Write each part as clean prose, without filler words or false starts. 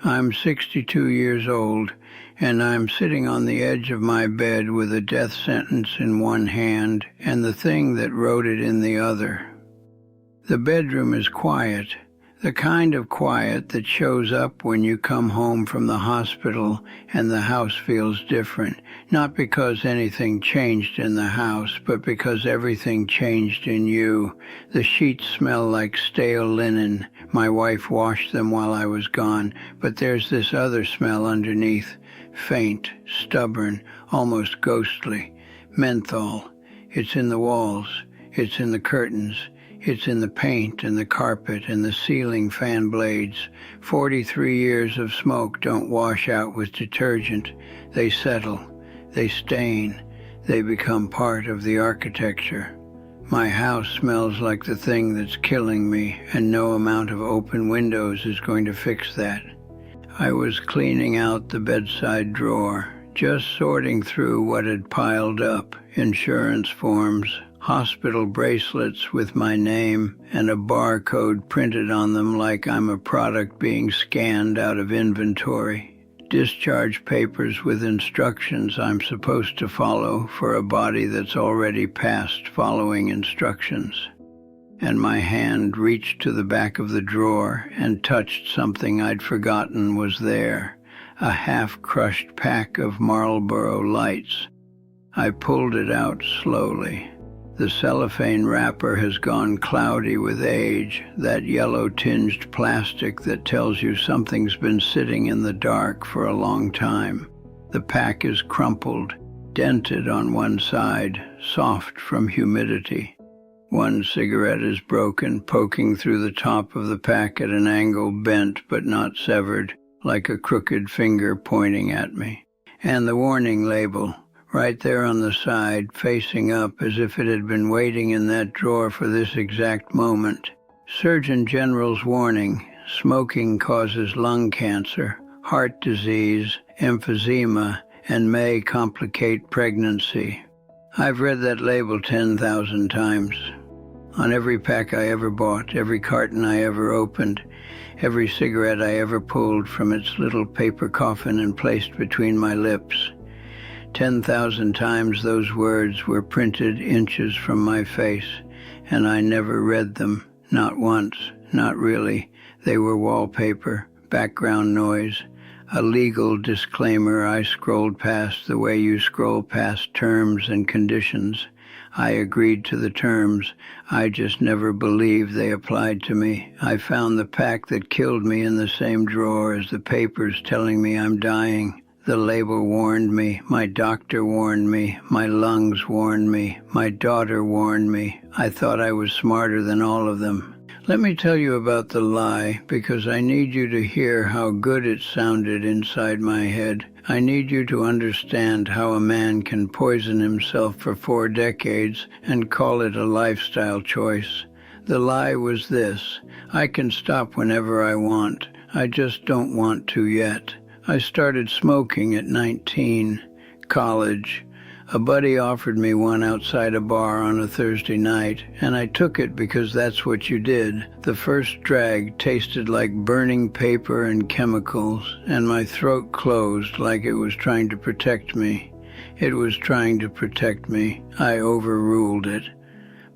I'm 62 years old, and I'm sitting on the edge of my bed with a death sentence in one hand and the thing that wrote it in the other. The bedroom is quiet, the kind of quiet that shows up when you come home from the hospital and the house feels different, not because anything changed in the house, but because everything changed in you. The sheets smell like stale linen. My wife washed them while I was gone, but there's this other smell underneath, faint, stubborn, almost ghostly. Menthol. It's in the walls. It's in the curtains. It's in the paint and the carpet and the ceiling fan blades. 43 years of smoke don't wash out with detergent. They settle. They stain. They become part of the architecture. My house smells like the thing that's killing me, and no amount of open windows is going to fix that. I was cleaning out the bedside drawer, just sorting through what had piled up: insurance forms, hospital bracelets with my name and a barcode printed on them like I'm a product being scanned out of inventory. Discharge papers with instructions I'm supposed to follow for a body that's already past following instructions. And my hand reached to the back of the drawer and touched something I'd forgotten was there, a half-crushed pack of Marlboro Lights. I pulled it out slowly. The cellophane wrapper has gone cloudy with age, that yellow-tinged plastic that tells you something's been sitting in the dark for a long time. The pack is crumpled, dented on one side, soft from humidity. One cigarette is broken, poking through the top of the pack at an angle bent but not severed, like a crooked finger pointing at me. And the warning label, right there on the side, facing up as if it had been waiting in that drawer for this exact moment. Surgeon General's warning: smoking causes lung cancer, heart disease, emphysema, and may complicate pregnancy. I've read that label 10,000 times. On every pack I ever bought, every carton I ever opened, every cigarette I ever pulled from its little paper coffin and placed between my lips. 10,000 times those words were printed inches from my face, and I never read them, not once, not really. They were wallpaper, background noise, a legal disclaimer I scrolled past the way you scroll past terms and conditions. I agreed to the terms. I just never believed they applied to me. I found the pack that killed me in the same drawer as the papers telling me I'm dying. The label warned me, my doctor warned me, my lungs warned me, my daughter warned me. I thought I was smarter than all of them. Let me tell you about the lie, because I need you to hear how good it sounded inside my head. I need you to understand how a man can poison himself for 4 decades and call it a lifestyle choice. The lie was this: I can stop whenever I want. I just don't want to yet. I started smoking at 19, college. A buddy offered me one outside a bar on a Thursday night, and I took it because that's what you did. The first drag tasted like burning paper and chemicals, and my throat closed like it was trying to protect me. It was trying to protect me. I overruled it.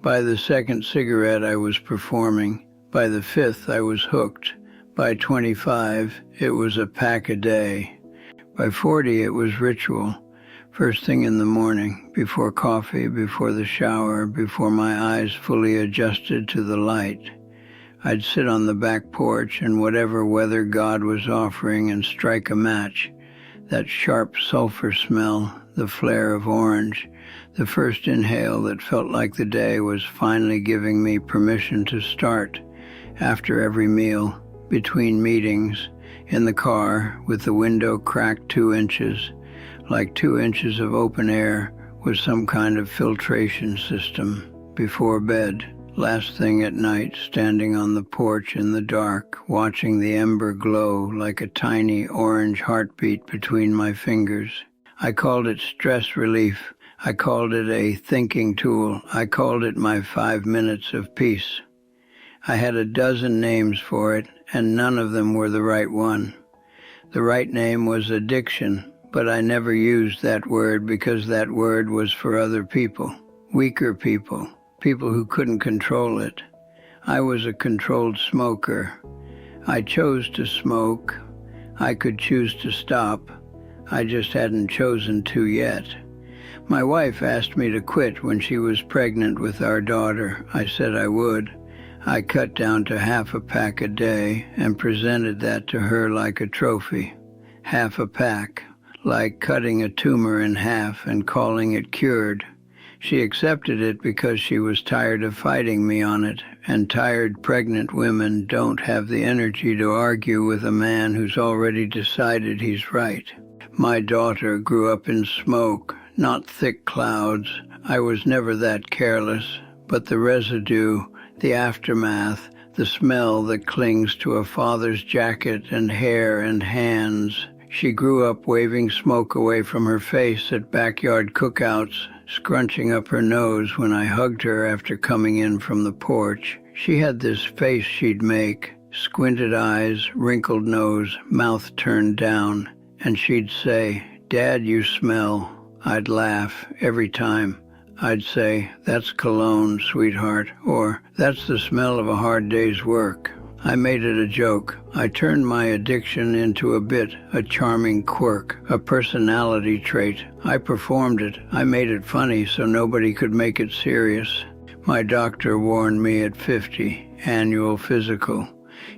By the second cigarette I was performing. By the 5th I was hooked. By 25, it was a pack a day. By 40, it was ritual. First thing in the morning, before coffee, before the shower, before my eyes fully adjusted to the light. I'd sit on the back porch in whatever weather God was offering and strike a match. That sharp sulfur smell, the flare of orange, the first inhale that felt like the day was finally giving me permission to start. After every meal, between meetings, in the car, with the window cracked 2 inches, like 2 inches of open air with some kind of filtration system. Before bed, last thing at night, standing on the porch in the dark, watching the ember glow like a tiny orange heartbeat between my fingers. I called it stress relief. I called it a thinking tool. I called it my 5 minutes of peace. I had a dozen names for it, and none of them were the right one. The right name was addiction, but I never used that word because that word was for other people, weaker people, people who couldn't control it. I was a controlled smoker. I chose to smoke. I could choose to stop. I just hadn't chosen to yet. My wife asked me to quit when she was pregnant with our daughter. I said I would. I cut down to half a pack a day and presented that to her like a trophy. Half a pack, like cutting a tumor in half and calling it cured. She accepted it because she was tired of fighting me on it, and tired pregnant women don't have the energy to argue with a man who's already decided he's right. My daughter grew up in smoke, not thick clouds. I was never that careless, but the residue, the aftermath, the smell that clings to a father's jacket and hair and hands. She grew up waving smoke away from her face at backyard cookouts, scrunching up her nose when I hugged her after coming in from the porch. She had this face she'd make, squinted eyes, wrinkled nose, mouth turned down, and she'd say, "Dad, you smell." I'd laugh every time. I'd say, "That's cologne, sweetheart," or "That's the smell of a hard day's work." I made it a joke. I turned my addiction into a bit, a charming quirk, a personality trait. I performed it. I made it funny so nobody could make it serious. My doctor warned me at 50, annual physical.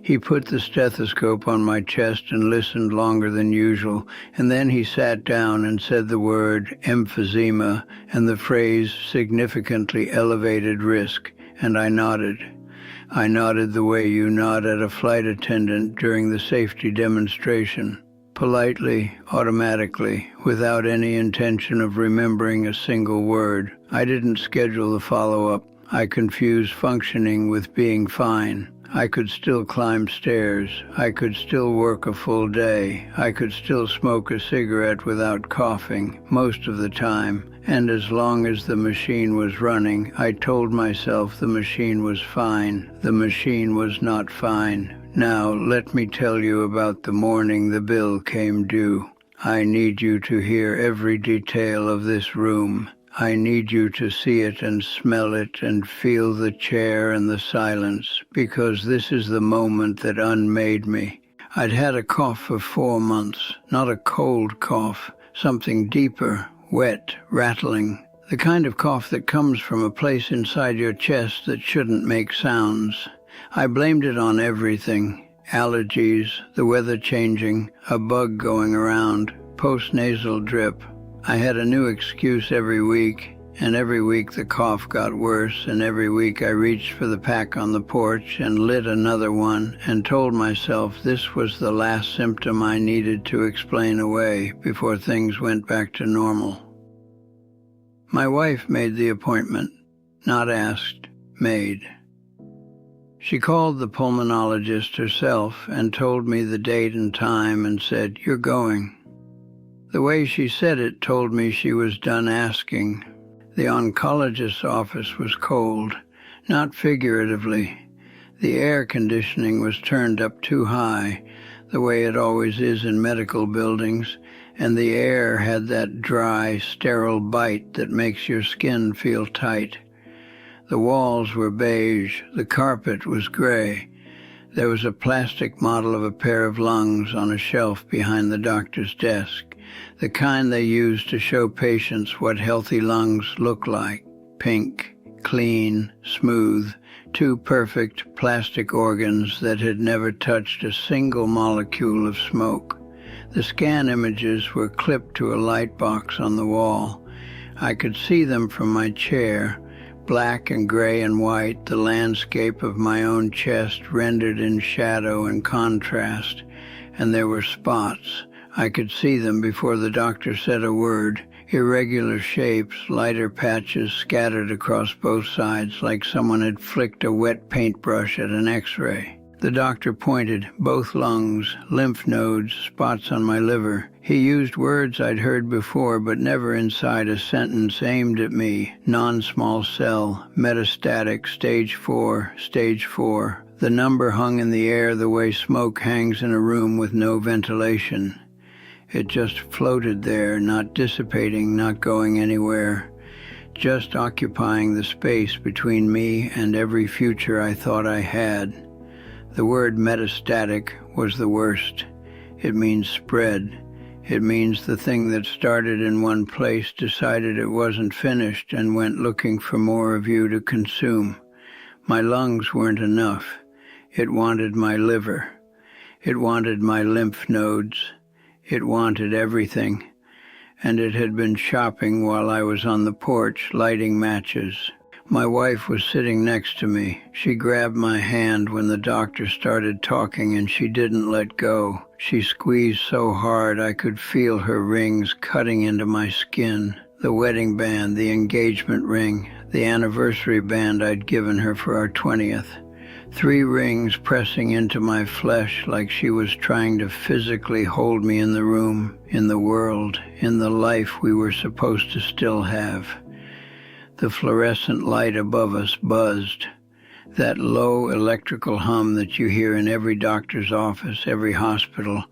He put the stethoscope on my chest and listened longer than usual, and then he sat down and said the word emphysema and the phrase significantly elevated risk, and I nodded. I nodded the way you nod at a flight attendant during the safety demonstration, politely, automatically, without any intention of remembering a single word. I didn't schedule the follow-up. I confused functioning with being fine. I could still climb stairs. I could still work a full day. I could still smoke a cigarette without coughing, most of the time. And as long as the machine was running, I told myself the machine was fine. The machine was not fine. Now, let me tell you about the morning the bill came due. I need you to hear every detail of this room. I need you to see it and smell it and feel the chair and the silence, because this is the moment that unmade me. I'd had a cough for 4 months, not a cold cough, something deeper, wet, rattling, the kind of cough that comes from a place inside your chest that shouldn't make sounds. I blamed it on everything. Allergies, the weather changing, a bug going around, post-nasal drip. I had a new excuse every week, and every week the cough got worse, and every week I reached for the pack on the porch and lit another one and told myself this was the last symptom I needed to explain away before things went back to normal. My wife made the appointment, not asked, made. She called the pulmonologist herself and told me the date and time and said, "You're going." The way she said it told me she was done asking. The oncologist's office was cold, not figuratively. The air conditioning was turned up too high, the way it always is in medical buildings, and the air had that dry, sterile bite that makes your skin feel tight. The walls were beige, the carpet was gray. There was a plastic model of a pair of lungs on a shelf behind the doctor's desk, the kind they use to show patients what healthy lungs look like. Pink, clean, smooth, two perfect plastic organs that had never touched a single molecule of smoke. The scan images were clipped to a light box on the wall. I could see them from my chair, black and gray and white, the landscape of my own chest rendered in shadow and contrast, and there were spots. I could see them before the doctor said a word, irregular shapes, lighter patches scattered across both sides like someone had flicked a wet paintbrush at an X-ray. The doctor pointed, both lungs, lymph nodes, spots on my liver. He used words I'd heard before, but never inside a sentence aimed at me. Non-small cell, metastatic, stage 4, The number hung in the air the way smoke hangs in a room with no ventilation. It just floated there, not dissipating, not going anywhere, just occupying the space between me and every future I thought I had. The word metastatic was the worst. It means spread. It means the thing that started in one place decided it wasn't finished and went looking for more of you to consume. My lungs weren't enough. It wanted my liver. It wanted my lymph nodes. It wanted everything. And it had been shopping while I was on the porch lighting matches. My wife was sitting next to me. She grabbed my hand when the doctor started talking and she didn't let go. She squeezed so hard I could feel her rings cutting into my skin. The wedding band, the engagement ring, the anniversary band I'd given her for our 20th. 3 rings pressing into my flesh like she was trying to physically hold me in the room, in the world, in the life we were supposed to still have. The fluorescent light above us buzzed. That low electrical hum that you hear in every doctor's office, every hospital,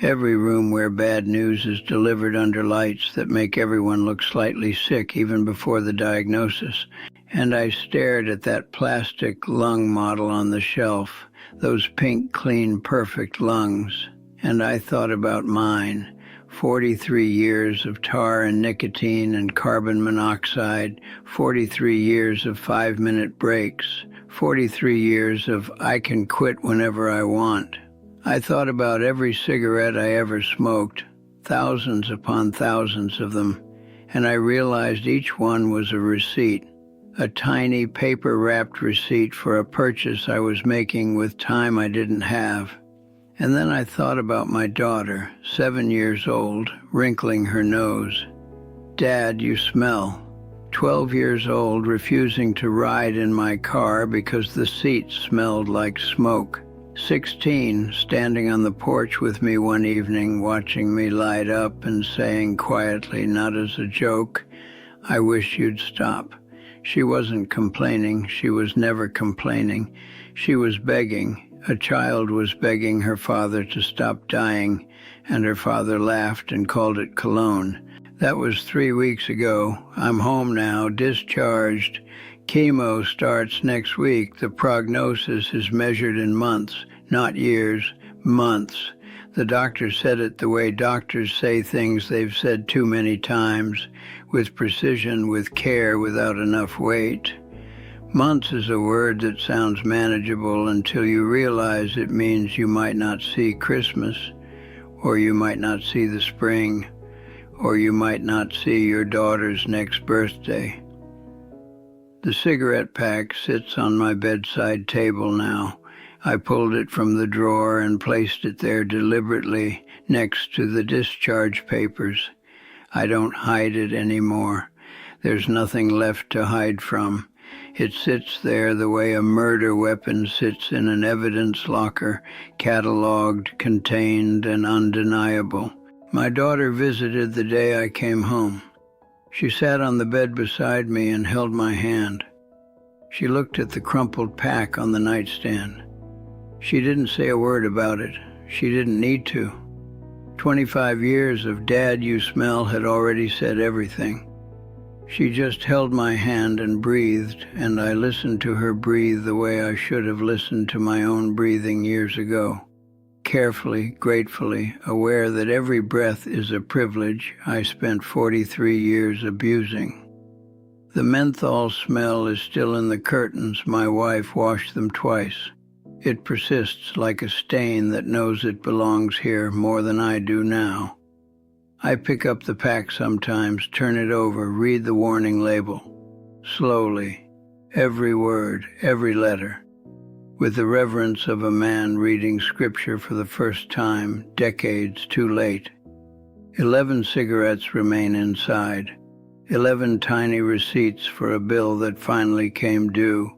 every room where bad news is delivered under lights that make everyone look slightly sick even before the diagnosis. And I stared at that plastic lung model on the shelf, those pink, clean, perfect lungs. And I thought about mine. 43 years of tar and nicotine and carbon monoxide, 43 years of 5-minute breaks, 43 years of I can quit whenever I want. I thought about every cigarette I ever smoked, thousands upon thousands of them, and I realized each one was a receipt, a tiny paper-wrapped receipt for a purchase I was making with time I didn't have. And then I thought about my daughter, 7 years old, wrinkling her nose. Dad, you smell. 12 years old, refusing to ride in my car because the seat smelled like smoke. 16, standing on the porch with me one evening, watching me light up and saying quietly, not as a joke, I wish you'd stop. She wasn't complaining. She was never complaining. She was begging. A child was begging her father to stop dying, and her father laughed and called it cologne. That was 3 weeks ago. I'm home now, discharged. Chemo starts next week. The prognosis is measured in months, not years, months. The doctor said it the way doctors say things they've said too many times, with precision, with care, without enough weight. Months is a word that sounds manageable until you realize it means you might not see Christmas, or you might not see the spring, or you might not see your daughter's next birthday. The cigarette pack sits on my bedside table now. I pulled it from the drawer and placed it there deliberately next to the discharge papers. I don't hide it anymore. There's nothing left to hide from. It sits there the way a murder weapon sits in an evidence locker, cataloged, contained, and undeniable. My daughter visited the day I came home. She sat on the bed beside me and held my hand. She looked at the crumpled pack on the nightstand. She didn't say a word about it. She didn't need to. 25 years of Dad, you smell had already said everything. She just held my hand and breathed, and I listened to her breathe the way I should have listened to my own breathing years ago. Carefully, gratefully, aware that every breath is a privilege I spent 43 years abusing. The menthol smell is still in the curtains. My wife washed them twice. It persists like a stain that knows it belongs here more than I do now. I pick up the pack sometimes, turn it over, read the warning label. Slowly, every word, every letter, with the reverence of a man reading scripture for the first time, decades too late. 11 cigarettes remain inside. 11 tiny receipts for a bill that finally came due.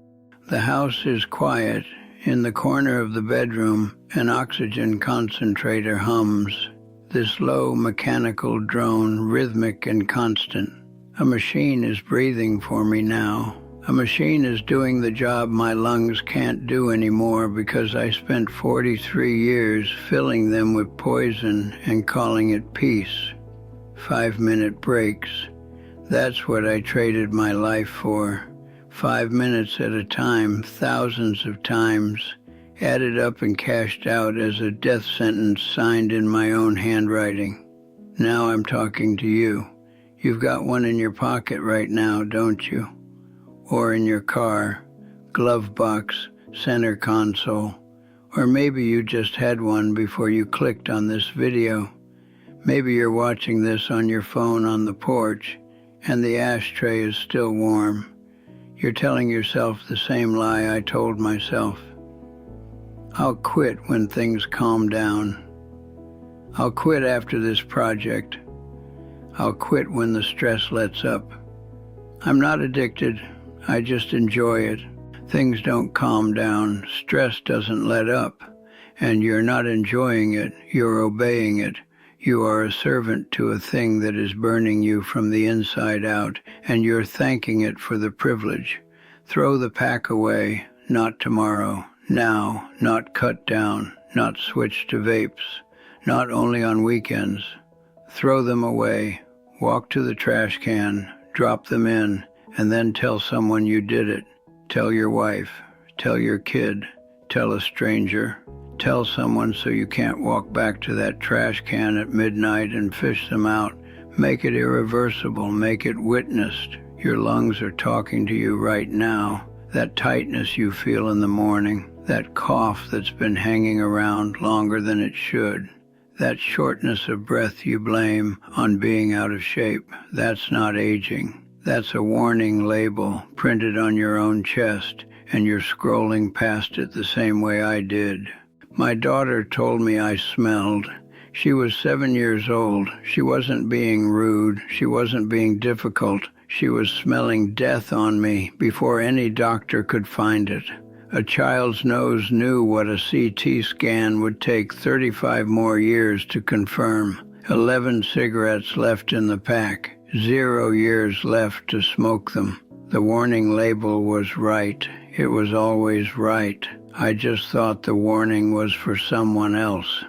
The house is quiet. In the corner of the bedroom, an oxygen concentrator hums. This low mechanical drone, rhythmic and constant. A machine is breathing for me now. A machine is doing the job my lungs can't do anymore because I spent 43 years filling them with poison and calling it peace. 5-minute breaks. That's what I traded my life for. 5 minutes at a time, thousands of times, added up and cashed out as a death sentence signed in my own handwriting. Now I'm talking to you. You've got one in your pocket right now, don't you? Or in your car, glove box, center console. Or maybe you just had one before you clicked on this video. Maybe you're watching this on your phone on the porch, and the ashtray is still warm. You're telling yourself the same lie I told myself. I'll quit when things calm down. I'll quit after this project. I'll quit when the stress lets up. I'm not addicted. I just enjoy it. Things don't calm down. Stress doesn't let up. And you're not enjoying it. You're obeying it. You are a servant to a thing that is burning you from the inside out, and you're thanking it for the privilege. Throw the pack away, not tomorrow. Now, not cut down, not switch to vapes, not only on weekends. Throw them away. Walk to the trash can, drop them in, and then tell someone you did it. Tell your wife, tell your kid, tell a stranger. Tell someone so you can't walk back to that trash can at midnight and fish them out. Make it irreversible, make it witnessed. Your lungs are talking to you right now. That tightness you feel in the morning, that cough that's been hanging around longer than it should, that shortness of breath you blame on being out of shape, that's not aging. That's a warning label printed on your own chest, and you're scrolling past it the same way I did. My daughter told me I smelled. She was 7 years old. She wasn't being rude. She wasn't being difficult. She was smelling death on me before any doctor could find it. A child's nose knew what a CT scan would take 35 more years to confirm. 11 cigarettes left in the pack. 0 years left to smoke them. The warning label was right. It was always right. I just thought the warning was for someone else.